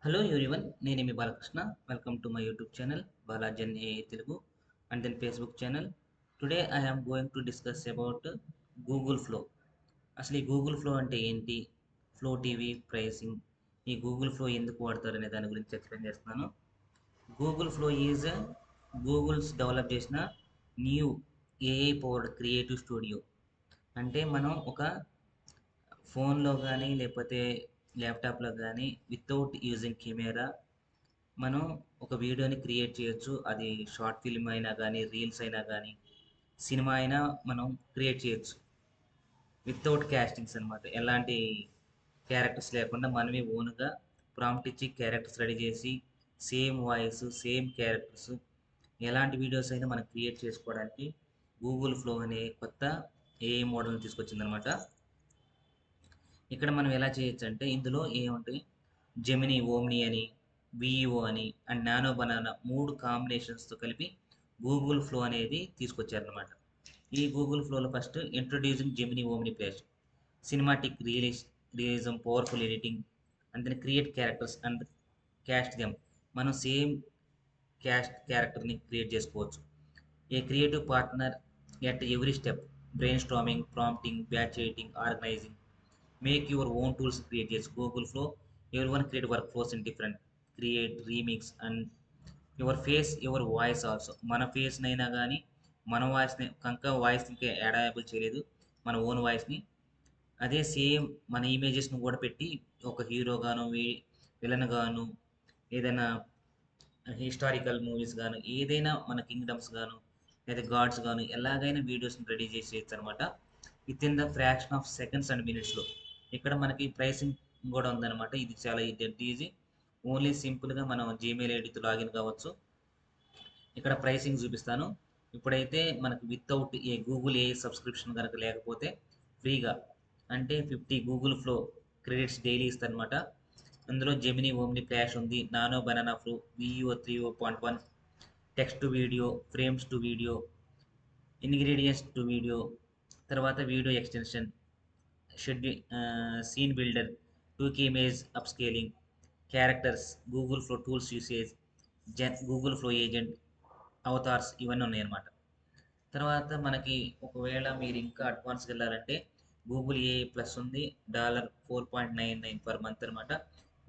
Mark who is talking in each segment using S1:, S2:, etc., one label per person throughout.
S1: Hello everyone, నేను మీ Balakrishna. Welcome to my YouTube channel బాలాజన్ AI Telugu and then Facebook channel. Today I am going to discuss about Google Flow. అసలు ఈ Google Flow అంటే ఏంటి, Flow TV pricing, ఈ Google Flow ఎందుకు వాడతారు అనే దాని గురించి ఎక్స్ప్లెయిన్ చేస్తున్నాను. Google Flow is Google's develop చేసిన new AI powered creative studio. అంటే మనం ఒక ఫోన్లో కానీ లేకపోతే ల్యాప్టాప్లో కానీ వితౌట్ యూజింగ్ కెమెరా మనం ఒక వీడియోని క్రియేట్ చేయొచ్చు. అది షార్ట్ ఫిల్మ్ అయినా కానీ, రీల్స్ అయినా కానీ, సినిమా అయినా మనం క్రియేట్ చేయొచ్చు వితౌట్ క్యాస్టింగ్స్ అనమాట. ఎలాంటి క్యారెక్టర్స్ లేకుండా మనమే ఓన్గా ప్రాంప్ట్ ఇచ్చి క్యారెక్టర్స్ రెడీ చేసి సేమ్ వాయిస్ సేమ్ క్యారెక్టర్స్ ఎలాంటి వీడియోస్ అయినా మనం క్రియేట్ చేసుకోవడానికి గూగుల్ ఫ్లో అనే కొత్త ఏఐ మోడల్ని తీసుకొచ్చిందనమాట. ఇక్కడ మనం ఎలా చేయొచ్చు అంటే ఇందులో ఏముంటాయి, జెమినీ ఓమ్ని అని, విఈఓ అని అండ్ నానో బనానా మూడు కాంబినేషన్స్తో కలిపి గూగుల్ ఫ్లో అనేది తీసుకొచ్చారనమాట. ఈ గూగుల్ ఫ్లోలో first introducing Gemini Omni place, cinematic realism, powerful editing and then create characters and cast them. మనం సేమ్ క్యారెక్టర్ని క్రియేట్ చేసుకోవచ్చు. A creative partner at every step, brainstorming, prompting, batch editing, organizing, make your own tools create చేయొచ్చు. Google Flow ఎవరి one create work flows in different, create remix and your face your voice also. మన ఫేస్నైనా కానీ మన వాయిస్ని కనుక voice ఇంకా అడాబుల్ చేయలేదు మన ఓన్ వాయిస్ని, అదే సేమ్ మన ఇమేజెస్ని కూడా పెట్టి ఒక హీరో గాను విలన్ గాను ఏదైనా హిస్టారికల్ మూవీస్ గాను ఏదైనా మన కింగ్డమ్స్ గాను లేదా గాడ్స్ గాను ఎలాగైనా వీడియోస్ని రెడీ చేసేయచ్చు అనమాట with in the fraction of seconds and మినిట్స్లో. ఇక్కడ మనకి ప్రైసింగ్ కూడా ఉందన్నమాట. ఇది చాలా డెడ్ ఈజీ. ఓన్లీ సింపుల్గా మనం జీమెయిల్ ఐడితో లాగిన్ కావచ్చు. ఇక్కడ ప్రైసింగ్ చూపిస్తాను. ఇప్పుడైతే మనకు without a Google A subscription కనుక లేకపోతే ఫ్రీగా అంటే 50 గూగుల్ ఫ్లో క్రెడిట్స్ డైలీ ఇస్తారనమాట. అందులో జెమినీ ఓమ్ని ఫ్లాష్ ఉంది, nano banana flow, Veo 3.1, text to video, frames to video, ingredients to video, తర్వాత video extension, schedule, scene builder, 2K image upscaling, characters, Google Flow tools usage, Google Flow agent, avatars ఇవన్నీ ఉన్నాయన్నమాట. తర్వాత మనకి ఒకవేళ మీరు ఇంకా అడ్వాన్స్కి వెళ్ళాలంటే గూగుల్ ఏఐ ప్లస్ ఉంది, $4.99 పర్ మంత్ అనమాట.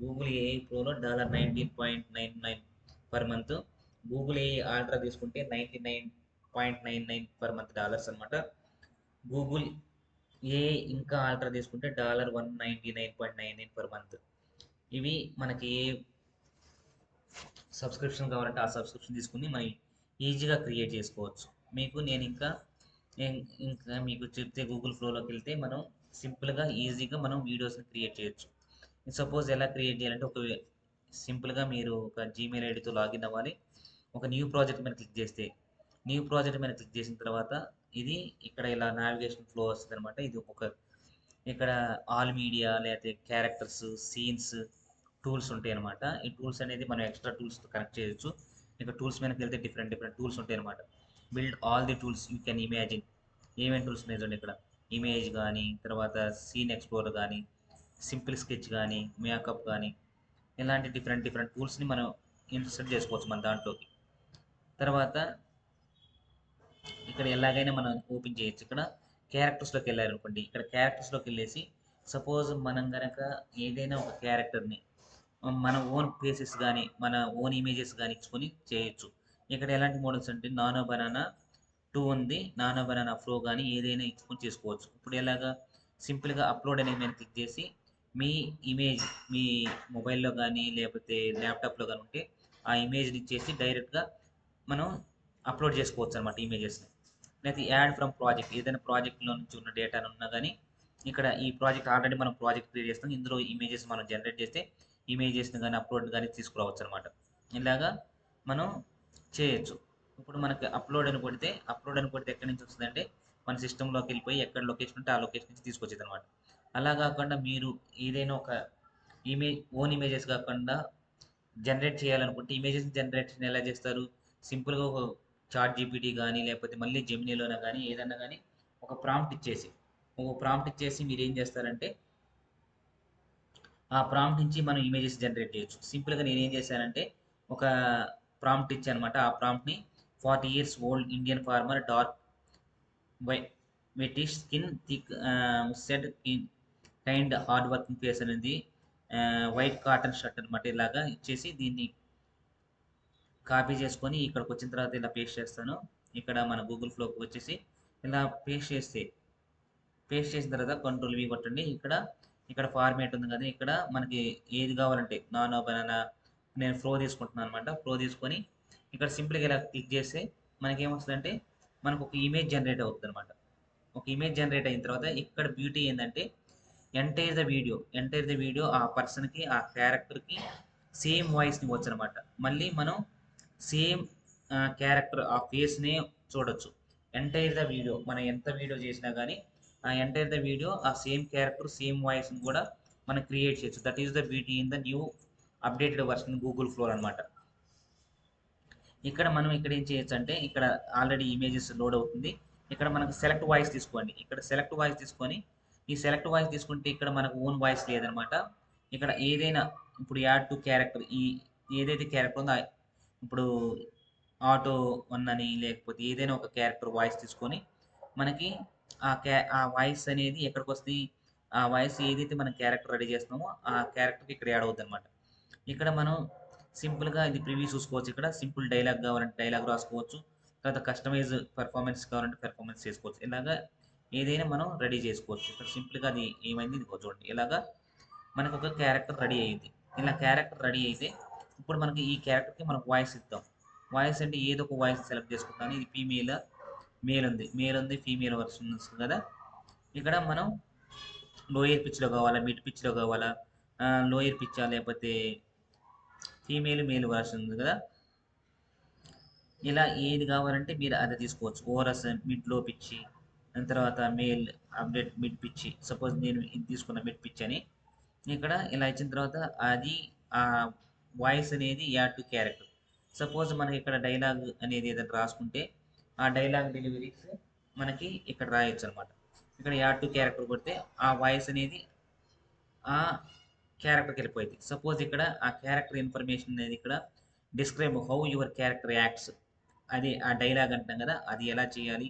S1: గూగుల్ ఏఐ ప్రోలో $19.99 per month. Google AI ultra తీసుకుంటే $99.99 పర్ మంత్ డాలర్స్ అనమాట. గూగుల్ ఏఐ ఇంకా ఆల్ట్రా తీసుకుంటే $199.99 పర్ మంత్. ఇవి మనకి ఏ సబ్స్క్రిప్షన్ కావాలంటే ఆ సబ్స్క్రిప్షన్ తీసుకుని మనం ఈజీగా క్రియేట్ చేసుకోవచ్చు. మీకు నేను ఇంకా మీకు చెప్తే గూగుల్ ఫ్లోలోకి వెళ్తే మనం సింపుల్గా ఈజీగా మనం వీడియోస్ని క్రియేట్ చేయొచ్చు. సపోజ్ ఎలా క్రియేట్ చేయాలంటే సింపుల్గా మీరు ఒక జీమెయిల్ ఐడితో లాగిన్ అవ్వాలి. ఒక న్యూ ప్రాజెక్ట్ మీద క్లిక్ చేస్తే న్యూ ప్రాజెక్ట్ మీద క్లిక్ చేసిన తర్వాత ఇది ఇక్కడ ఇలా నావిగేషన్ ఫ్లో వస్తుంది అనమాట. ఇది ఇక్కడ ఆల్ మీడియా లేకపోతే క్యారెక్టర్స్, సీన్స్, టూల్స్ ఉంటాయి అనమాట. ఈ టూల్స్ అనేది మనం ఎక్స్ట్రా టూల్స్తో కనెక్ట్ చేయొచ్చు. ఇక్కడ టూల్స్ మీదకి వెళ్తే డిఫరెంట్ డిఫరెంట్ టూల్స్ ఉంటాయి అనమాట. Build all the tools you can imagine. ఏమేమి టూల్స్ ఉన్నాయి చూడండి ఇక్కడ, ఇమేజ్ కానీ, తర్వాత సీన్ ఎక్స్ప్లోర్ కానీ, సింపుల్ స్కెచ్ కానీ, మేకప్ కానీ, ఇలాంటి డిఫరెంట్ డిఫరెంట్ టూల్స్ని మనం ఇన్సర్ట్ చేసుకోవచ్చు మన దాంట్లోకి. తర్వాత ఇక్కడ ఎలాగైనా మనం ఓపెన్ చేయొచ్చు. ఇక్కడ క్యారెక్టర్స్లోకి వెళ్ళారనుకోండి, ఇక్కడ క్యారెక్టర్స్లోకి వెళ్ళేసి సపోజ్ మనం కనుక ఏదైనా ఒక క్యారెక్టర్ని మన ఓన్ ఫేసెస్ కానీ మన ఓన్ ఇమేజెస్ కానీ ఇచ్చుకొని చేయొచ్చు. ఇక్కడ ఎలాంటి మోడల్స్ అంటే నానో బనానా 2 ఉంది, నానో బనానా ఫ్లో కానీ ఏదైనా ఇచ్చుకొని చేసుకోవచ్చు. ఇప్పుడు ఎలాగా సింపుల్గా అప్లోడ్ అనే మీద క్లిక్ చేసి మీ ఇమేజ్ మీ మొబైల్లో కానీ లేకపోతే ల్యాప్టాప్లో కానీ ఉంటే ఆ ఇమేజ్ని ఇచ్చేసి డైరెక్ట్గా మనం అప్లోడ్ చేసుకోవచ్చు అనమాట ఇమేజెస్ని. లేకపోతే యాడ్ ఫ్రమ్ ప్రాజెక్ట్, ఏదైనా ప్రాజెక్ట్లో నుంచి ఉన్న డేటాను ఉన్నా కానీ ఇక్కడ ఈ ప్రాజెక్ట్ ఆల్రెడీ మనం ప్రాజెక్ట్ క్రియేట్ చేస్తాం, ఇందులో ఇమేజెస్ మనం జనరేట్ చేస్తే ఇమేజెస్ని కానీ అప్లోడ్ కానీ తీసుకురావచ్చు అనమాట. ఇలాగా మనం చేయొచ్చు. ఇప్పుడు మనకి అప్లోడ్ అని కొడితే ఎక్కడి నుంచి వస్తుందంటే మన సిస్టంలోకి వెళ్ళిపోయి ఎక్కడ లొకేషన్ ఉంటే ఆ లొకేషన్ నుంచి తీసుకొచ్చేది అనమాట. అలా కాకుండా మీరు ఏదైనా ఒక ఓన్ ఇమేజెస్ కాకుండా జనరేట్ చేయాలనుకుంటే ఇమేజెస్ జనరేషన్ ఎలా చేస్తారు, సింపుల్గా ఒక చాట్ జీపీటీ కానీ లేకపోతే మళ్ళీ జెమినీలోనే కానీ ఏదన్నా కానీ ఒక ప్రాంప్ట్ ఇచ్చేసి మీరు ఏం చేస్తారంటే ఆ ప్రాంప్ట్ నుంచి మనం ఇమేజెస్ జనరేట్ చేయొచ్చు. సింపుల్‌గా నేనేం చేశానంటే, ఒక ప్రాంప్ట్ ఇచ్చాననమాట. ఆ ప్రాంప్ట్‌ని 40 years old Indian farmer dark wheatish skin thick moustached kind hard working face అనేది వైట్ కాటన్ షర్ట్ అనమాట. ఇలాగా ఇచ్చేసి దీన్ని కాపీ చేసుకొని ఇక్కడికొచ్చిన తర్వాత ఇలా పేస్ట్ చేస్తాను. ఇక్కడ మన గూగుల్ ఫ్లోకి వచ్చేసి ఇలా పేస్ట్ చేసిన తర్వాత కంట్రోల్ వి కొట్టండి. ఇక్కడ ఫార్మాట్ ఉంది కదా! ఇక్కడ మనకి ఏది కావాలంటే నానో బనానా నేను ఫ్లో తీసుకుంటున్నాను అనమాట. ఫ్లో తీసుకొని ఇక్కడ సింపుల్‌గా ఇలా క్లిక్ చేస్తే మనకేమొస్తదంటే మనకు ఒక ఇమేజ్ జనరేట్ అవుతుందనమాట. ఒక ఇమేజ్ జనరేట్ అయిన తర్వాత ఇక్కడ బ్యూటీ ఏందంటే ఎంటైర్ ద వీడియో ఆ పర్సన్‌కి, ఆ క్యారెక్టర్‌కి సేమ్ వాయిస్‌ని ఇవ్వొచ్చనమాట. మళ్ళీ మనం సేమ్ క్యారెక్టర్ ఆ ఫేస్‌నే చూడొచ్చు. ఎంటైర్ ద వీడియో మనం ఎంత వీడియో చేసినా గానీ, ఆ ఎంటైర్ ద వీడియో ఆ సేమ్ క్యారెక్టర్, సేమ్ వాయిస్‌ని కూడా మనం క్రియేట్ చేయొచ్చు. That is the beauty in the new updated version Google flow అనమాట. ఇక్కడ ఏం చేయొచ్చంటే, ఇక్కడ ఆల్రెడీ ఇమేజెస్ లోడ్ అవుతుంది. ఇక్కడ మనకు సెలెక్ట్ వాయిస్ తీసుకోండి. ఇక్కడ సెలెక్ట్ వాయిస్ తీసుకొని, ఈ సెలెక్ట్ వాయిస్ తీసుకుంటే ఇక్కడ మనకు ఓన్ వాయిస్ లేదనమాట. ఇక్కడ ఏదైనా ఇప్పుడు యాడ్ టు క్యారెక్టర్ ఏదైతే క్యారెక్టర్ ఉందో ఇప్పుడు ఆటో వన్ అని లేకపోతే ఏదైనా ఒక క్యారెక్టర్ వాయిస్ తీసుకొని మనకి ఆ వాయిస్ అనేది ఎక్కడికొస్తది? ఆ వాయిస్ ఏదైతే మనం క్యారెక్టర్ రెడీ చేస్తున్నామో ఆ క్యారెక్టర్‌కి ఇక్కడ యాడ్ అవుద్దనమాట. ఇక్కడ మనం సింపుల్‌గా ఇది ప్రివ్యూ చూసుకోవచ్చు. ఇక్కడ సింపుల్ డైలాగ్ కావాలంటే డైలాగ్ రాసుకోవచ్చు. తర్వాత కస్టమైజ్ పెర్ఫార్మెన్స్ కావాలంటే పెర్ఫార్మెన్స్ చేసుకోవచ్చు. ఇలాగా ఏదైనా మనం రెడీ చేసుకోవచ్చు. ఇక్కడ సింపుల్‌గా అది ఏమైంది ఇదిగో చూడండి. ఇలాగా మనకొక క్యారెక్టర్ రెడీ అయ్యిద్ది. ఇలా క్యారెక్టర్ రెడీ అయితే ఇప్పుడు మనకి ఈ క్యారెక్టర్‌కి మనం వాయిస్ ఇద్దాం. వాయిస్ అంటే ఏదో ఒక వాయిస్ సెలెక్ట్ చేసుకుంటాను. ఇది మేల్ ఉంది, ఫీమేల్ వర్షన్ వస్తుంది కదా! ఇక్కడ మనం లోయర్ పిచ్‌లో కావాలా? మిడ్ పిచ్‌లో కావాలా? లోయర్ పిచ్చా? లేకపోతే మేల్ వర్షన్ ఉంది కదా! ఇలా ఏది కావాలంటే మీరు అది తీసుకోవచ్చు. ఓరస్ మిడ్‌లో పిచ్చి, దాని తర్వాత మేల్ అప్డేట్ మిడ్ పిచ్చి. సపోజ్ నేను ఇది తీసుకున్న మిడ్ పిచ్ అని. ఇక్కడ ఇలా ఇచ్చిన తర్వాత అది ఆ వాయిస్ అనేది యాడ్ టు క్యారెక్టర్. సపోజ్ మనకి ఇక్కడ డైలాగ్ అనేది ఏదైనా రాసుకుంటే, ఆ డైలాగ్ డెలివరీస్ మనకి ఇక్కడ రాయొచ్చనమాట. ఇక్కడ యాడ్ టు క్యారెక్టర్ కొడితే ఆ వాయిస్ అనేది ఆ క్యారెక్టర్‌కెళ్ళిపోయిద్ది. సపోజ్ ఇక్కడ ఆ క్యారెక్టర్ ఇన్ఫర్మేషన్ అనేది ఇక్కడ describe how your character acts. అది ఆ డైలాగ్ అంటాం గదా! అది ఎలా చేయాలి?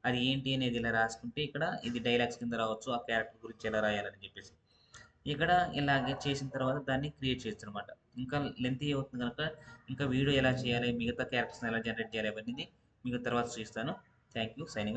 S1: అది ఏంటి అనేది ఇలా రాసుకుంటే ఇక్కడ ఇది డైలాగ్స్ కింద రావచ్చు. ఆ క్యారెక్టర్ గురించి ఎలా రాయాలని జెప్పేసి. ఇక్కడ ఇలాగే చేసిన తర్వాత దాన్ని క్రియేట్ చేయొచ్చనమాట. ఇంకా లెంతీ అవుతుంది గనక ఇంకా వీడియో ఎలా చేయాలి? మిగతా క్యారెక్టర్స్‌ని ఎలా జనరేట్ చేయాలి? అవన్నీ మీకు తర్వాత చూపిస్తాను. Thank you. Signing off.